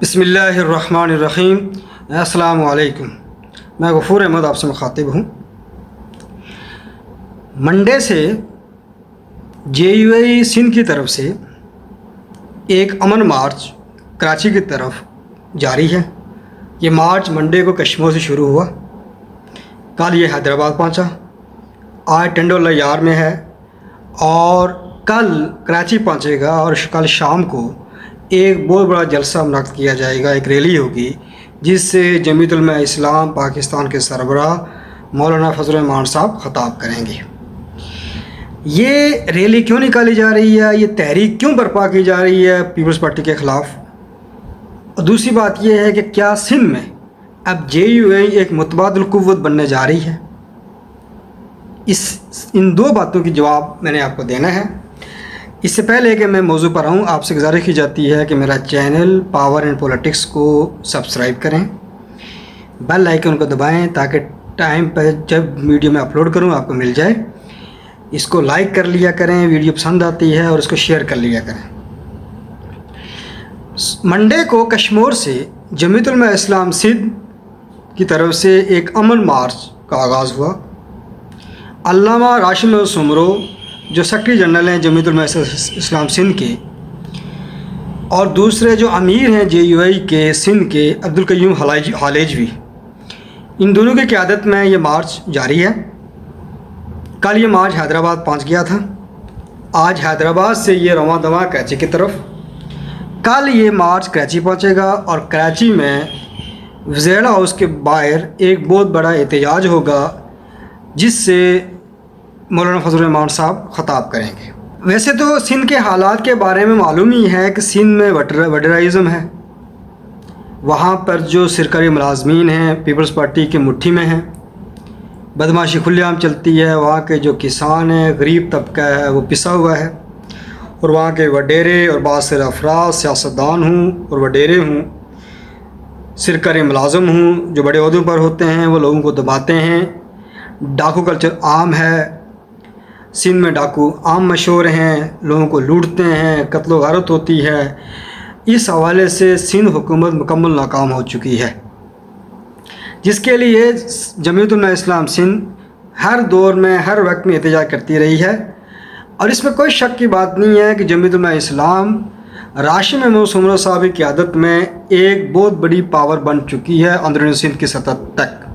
بسم اللہ الرحمن الرحیم۔ السلام علیکم۔ میں غفور احمد آپ سے مخاطب ہوں۔ منڈے سے JUI سندھ کی طرف سے ایک امن مارچ کراچی کی طرف جاری ہے۔ یہ مارچ منڈے کو کشمیر سے شروع ہوا، کل یہ حیدرآباد پہنچا، آج ٹنڈو یار میں ہے اور کل کراچی پہنچے گا اور کل شام کو ایک بہت بڑا جلسہ منعقد کیا جائے گا، ایک ریلی ہوگی جس سے جمعیت علماء اسلام پاکستان کے سربراہ مولانا فضل الرحمان صاحب خطاب کریں گے۔ یہ ریلی کیوں نکالی جا رہی ہے، یہ تحریک کیوں برپا کی جا رہی ہے پیپلز پارٹی کے خلاف، اور دوسری بات یہ ہے کہ کیا سندھ میں اب JUI ایک متبادل قوت بننے جا رہی ہے؟ ان دو باتوں کی جواب میں نے آپ کو دینا ہے۔ اس سے پہلے کہ میں موضوع پر آؤں، آپ سے گزارش کی جاتی ہے کہ میرا چینل پاور اینڈ پولیٹکس کو سبسکرائب کریں، بیل آئیکن کو دبائیں تاکہ ٹائم پہ جب ویڈیو میں اپلوڈ کروں آپ کو مل جائے۔ اس کو لائک کر لیا کریں، ویڈیو پسند آتی ہے، اور اس کو شیئر کر لیا کریں۔ منڈے کو کشمیر سے جمعیت علماء اسلام سندھ کی طرف سے ایک امن مارچ کا آغاز ہوا۔ علامہ راشد سمرو جو سیکرٹری جنرل ہیں جمعیت علماء اسلام سندھ کے، اور دوسرے جو امیر ہیں JUI کے سندھ کے عبدالقیوم حالیجوی، ان دونوں کی قیادت میں یہ مارچ جاری ہے۔ کل یہ مارچ حیدرآباد پہنچ گیا تھا، آج حیدرآباد سے یہ رواں دواں کراچی کی طرف۔ کل یہ مارچ کراچی پہنچے گا اور کراچی میں وزیر ہاؤس کے باہر ایک بہت بڑا احتجاج ہوگا جس سے مولانا فضل الرحمان صاحب خطاب کریں گے۔ ویسے تو سندھ کے حالات کے بارے میں معلوم ہی ہے کہ سندھ میں وڈرائزم ہے، وہاں پر جو سرکاری ملازمین ہیں پیپلز پارٹی کے مٹھی میں ہیں، بدماشی کھلے عام چلتی ہے، وہاں کے جو کسان ہیں غریب طبقہ ہے وہ پسا ہوا ہے، اور وہاں کے وڈیرے اور بعض سے افراد سیاستدان ہوں اور وڈیرے ہوں، سرکاری ملازم ہوں جو بڑے عہدوں پر ہوتے ہیں، وہ لوگوں کو دباتے ہیں۔ ڈاکو کلچر عام ہے، سندھ میں ڈاکو عام مشہور ہیں، لوگوں کو لوٹتے ہیں، قتل و غارت ہوتی ہے۔ اس حوالے سے سندھ حکومت مکمل ناکام ہو چکی ہے، جس کے لیے جمعیت علماء اسلام سندھ ہر دور میں ہر وقت میں احتجاج کرتی رہی ہے، اور اس میں کوئی شک کی بات نہیں ہے کہ جمعیت علماء اسلام راشد محمود سمرو صاحب کی قیادت میں ایک بہت بڑی پاور بن چکی ہے اندرونی سندھ کی سطح تک۔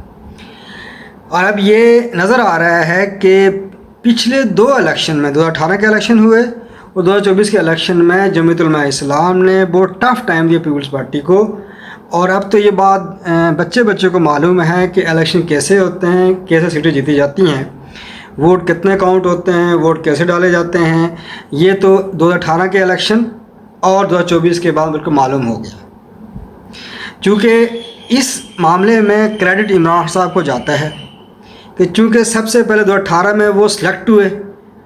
اور اب یہ نظر آ رہا ہے کہ پچھلے دو الیکشن میں 2018 کے الیکشن ہوئے اور 2024 کے الیکشن میں جمعیت علماء اسلام نے بہت ٹف ٹائم دیا پیپلز پارٹی کو، اور اب تو یہ بات بچے کو معلوم ہے کہ الیکشن کیسے ہوتے ہیں، کیسے سیٹیں جیتی جاتی ہیں، ووٹ کتنے کاؤنٹ ہوتے ہیں، ووٹ کیسے ڈالے جاتے ہیں۔ یہ تو 2018 کے الیکشن اور 2024 کے بعد بالکل معلوم ہو گیا، چونکہ اس معاملے میں کریڈٹ عمران صاحب کو جاتا ہے کہ چونکہ سب سے پہلے 2018 میں وہ سلیکٹ ہوئے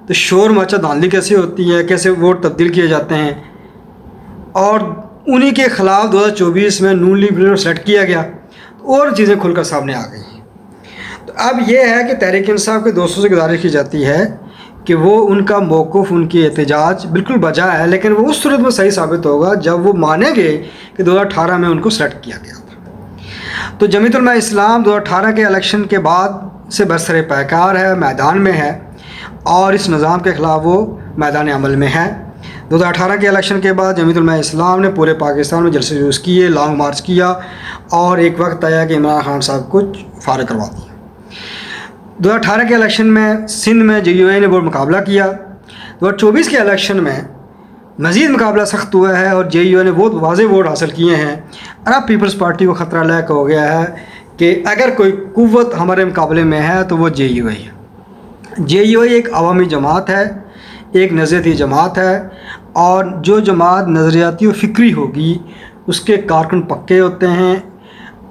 تو شور مچا دھاندلی کیسے ہوتی ہے، کیسے ووٹ تبدیل کیے جاتے ہیں، اور انہی کے خلاف 2024 میں نون لیگ کو سلیکٹ کیا گیا، اور چیزیں کھل کر سامنے آ گئی ہیں۔ تو اب یہ ہے کہ تحریک انصاف کے دوستوں سے گزارش کی جاتی ہے کہ وہ ان کا موقف، ان کی احتجاج بالکل بجا ہے، لیکن وہ اس صورت میں صحیح ثابت ہوگا جب وہ مانیں گے کہ 2018 میں ان کو سلیکٹ کیا گیا تھا۔ تو جمعیت علماء اسلام 2018 کے الیکشن کے بعد سے برسر پیکار ہے، میدان میں ہے، اور اس نظام کے خلاف وہ میدان عمل میں ہے۔ 2018 کے الیکشن کے بعد جمعیت علماء اسلام نے پورے پاکستان میں جلسے جلوس کیے، لانگ مارچ کیا، اور ایک وقت آیا کہ عمران خان صاحب کو فارغ کروا دیا۔ 2018 کے الیکشن میں سندھ میں JUI نے بہت مقابلہ کیا، 2024 کے الیکشن میں مزید مقابلہ سخت ہوا ہے، اور JUI نے بہت واضح ووٹ حاصل کیے ہیں، اور اب پیپلز پارٹی کو خطرہ لاحق ہو گیا ہے کہ اگر کوئی قوت ہمارے مقابلے میں ہے تو وہ JUI ہے۔ JUI ایک عوامی جماعت ہے، ایک نظریاتی جماعت ہے، اور جو جماعت نظریاتی و فکری ہوگی اس کے کارکن پکے ہوتے ہیں،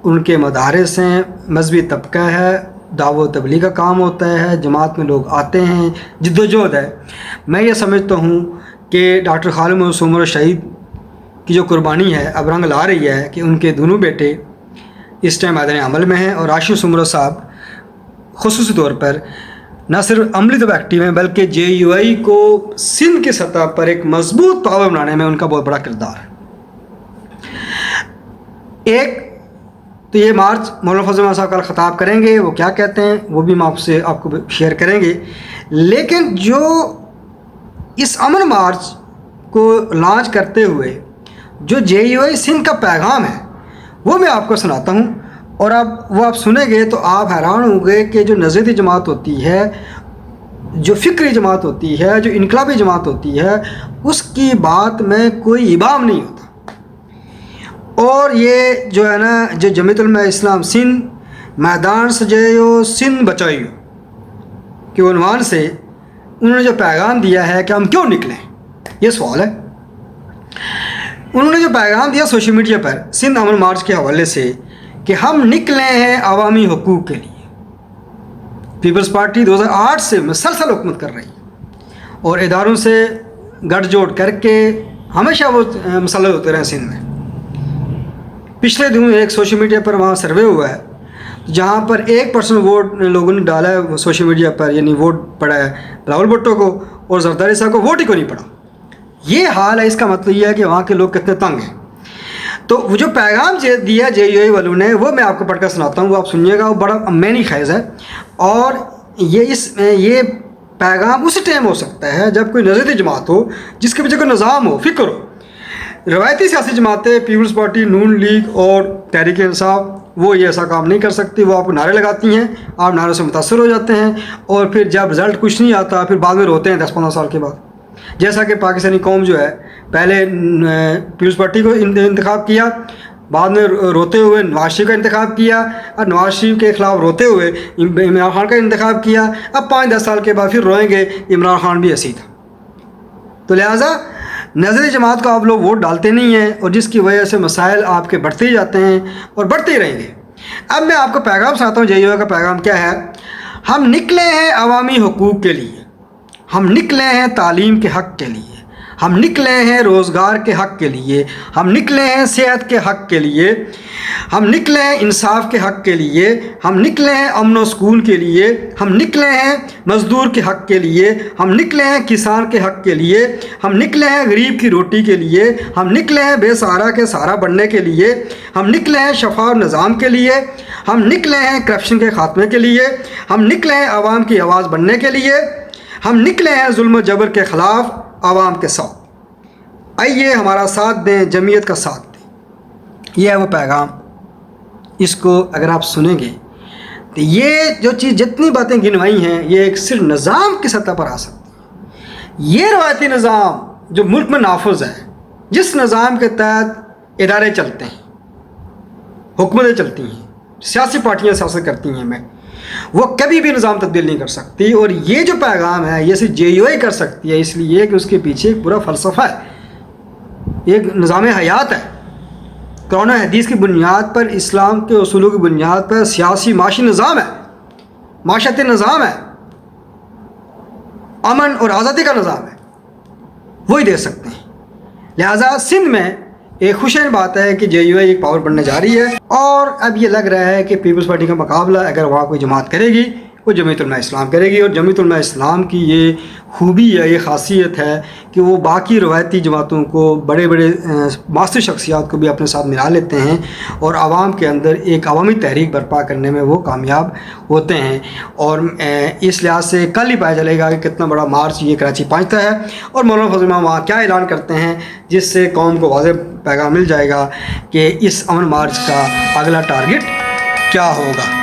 ان کے مدارس ہیں، مذہبی طبقہ ہے، دعوت و تبلیغ کا کام ہوتا ہے، جماعت میں لوگ آتے ہیں، جد و جہد ہے۔ میں یہ سمجھتا ہوں کہ ڈاکٹر خالد محمود سمرو شہید کی جو قربانی ہے اب رنگ لا رہی ہے کہ ان کے دونوں بیٹے اس ٹائم میدان عمل میں ہیں، اور راشد سمرو صاحب خصوصی طور پر نہ صرف عملی طور پر ایکٹیو ہیں بلکہ JUI کو سندھ کی سطح پر ایک مضبوط پاور بنانے میں ان کا بہت بڑا کردار ہے۔ ایک تو یہ مارچ مولانا فضل الرحمان صاحب کل خطاب کریں گے، وہ کیا کہتے ہیں وہ بھی ہم آپ کو شیئر کریں گے، لیکن جو اس امن مارچ کو لانچ کرتے ہوئے جو JUI سندھ کا پیغام ہے وہ میں آپ کو سناتا ہوں، اور اب وہ آپ سنیں گے تو آپ حیران ہوں گے کہ جو نظریاتی جماعت ہوتی ہے، جو فکری جماعت ہوتی ہے، جو انقلابی جماعت ہوتی ہے، اس کی بات میں کوئی ابہام نہیں ہوتا۔ اور یہ جو ہے نا، جو جمعیت علماء اسلام سندھ میدان سجائیو سندھ بچائیو کے عنوان سے انہوں نے جو پیغام دیا ہے کہ ہم کیوں نکلیں، یہ سوال ہے۔ انہوں نے جو پیغام دیا سوشل میڈیا پر سندھ امن مارچ کے حوالے سے کہ ہم نکلے ہیں عوامی حقوق کے لیے۔ پیپلز پارٹی 2008 سے مسلسل حکومت کر رہی ہے اور اداروں سے گٹھ جوڑ کر کے ہمیشہ وہ مسلط ہوتے رہے سندھ میں۔ پچھلے دنوں ایک سوشل میڈیا پر وہاں سروے ہوا ہے جہاں پر 1% ووٹ لوگوں نے ڈالا ہے سوشل میڈیا پر، یعنی ووٹ پڑا ہے راول بھٹو کو، اور زرداری صاحب کو ووٹ ہی کو نہیں پڑا۔ یہ حال ہے، اس کا مطلب یہ ہے کہ وہاں کے لوگ کتنے تنگ ہیں۔ تو وہ جو پیغام دیا JUI والوں نے وہ میں آپ کو پڑھ کر سناتا ہوں، وہ آپ سنیے گا، وہ بڑا معنی خیز ہے، اور یہ پیغام اس ٹائم ہو سکتا ہے جب کوئی نظریاتی جماعت ہو جس کے پیچھے کوئی نظام ہو، فکر ہو۔ روایتی سیاسی جماعتیں پیپلز پارٹی، نون لیگ اور تحریک انصاف وہ یہ ایسا کام نہیں کر سکتی، وہ آپ کو نعرے لگاتی ہیں، آپ نعروں سے متاثر ہو جاتے ہیں، اور پھر جب رزلٹ کچھ نہیں آتا پھر بعد میں روتے ہیں 10-15 سال کے بعد۔ جیسا کہ پاکستانی قوم جو ہے پہلے پیپلز پارٹی کو انتخاب کیا، بعد میں روتے ہوئے نواز شریف کا انتخاب کیا، اور نواز شریف کے خلاف روتے ہوئے عمران خان کا انتخاب کیا، اب 5-10 سال کے بعد پھر روئیں گے عمران خان بھی ایسی تھا۔ تو لہٰذا نظری جماعت کو آپ لوگ ووٹ ڈالتے نہیں ہیں، اور جس کی وجہ سے مسائل آپ کے بڑھتے ہی جاتے ہیں اور بڑھتے ہی رہیں گے۔ اب میں آپ کو پیغام سناتا ہوں JUI کا پیغام کیا ہے۔ ہم نکلے ہیں عوامی حقوق کے لیے، ہم نکلے ہیں تعلیم کے حق کے لیے، ہم نکلے ہیں روزگار کے حق کے لیے، ہم نکلے ہیں صحت کے حق کے لیے، ہم نکلے ہیں انصاف کے حق کے لیے، ہم نکلے ہیں امن و سکون کے لیے، ہم نکلے ہیں مزدور کے حق کے لیے، ہم نکلے ہیں کسان کے حق کے لیے، ہم نکلے ہیں غریب کی روٹی کے لیے، ہم نکلے ہیں بے سہارا کے سہارا بننے کے لیے، ہم نکلے ہیں شفاف نظام کے لیے، ہم نکلے ہیں کرپشن کے خاتمے کے لیے، ہم نکلے ہیں عوام کی آواز بننے کے لیے، ہم نکلے ہیں ظلم و جبر کے خلاف عوام کے ساتھ۔ آئیے ہمارا ساتھ دیں، جمعیت کا ساتھ دیں۔ یہ ہے وہ پیغام، اس کو اگر آپ سنیں گے تو یہ جو چیز جتنی باتیں گنوائی ہیں یہ ایک صرف نظام کی سطح پر آ سکتی ہے۔ یہ روایتی نظام جو ملک میں نافذ ہے، جس نظام کے تحت ادارے چلتے ہیں، حکومتیں چلتی ہیں، سیاسی پارٹیاں سیاست کرتی ہیں، وہ کبھی بھی نظام تبدیل نہیں کر سکتی۔ اور یہ جو پیغام ہے یہ صرف JUI کر سکتی ہے، اس لیے کہ اس کے پیچھے ایک پورا فلسفہ ہے، ایک نظام حیات ہے۔ قرآن و حدیث کی بنیاد پر، اسلام کے اصولوں کی بنیاد پر سیاسی معاشی نظام ہے، معاشرتی نظام ہے، امن اور آزادی کا نظام ہے، وہی دے سکتے ہیں۔ لہٰذا سندھ میں ایک خوشگوار بات ہے کہ JUI ایک پاور بننے جا رہی ہے، اور اب یہ لگ رہا ہے کہ پیپلز پارٹی کا مقابلہ اگر وہاں کوئی جماعت کرے گی وہ جمعیت علماء اسلام کرے گی۔ اور جمعیت علماء اسلام کی یہ خوبی ہے، یہ خاصیت ہے کہ وہ باقی روایتی جماعتوں کو، بڑے بڑے معاصر شخصیات کو بھی اپنے ساتھ ملا لیتے ہیں، اور عوام کے اندر ایک عوامی تحریک برپا کرنے میں وہ کامیاب ہوتے ہیں۔ اور اس لحاظ سے کل ہی پتہ چلے گا کہ کتنا بڑا مارچ یہ کراچی پہنچتا ہے، اور مولانا فضل الرحمان وہاں کیا اعلان کرتے ہیں، جس سے قوم کو واضح پیغام مل جائے گا کہ اس امن مارچ کا اگلا ٹارگٹ کیا ہوگا۔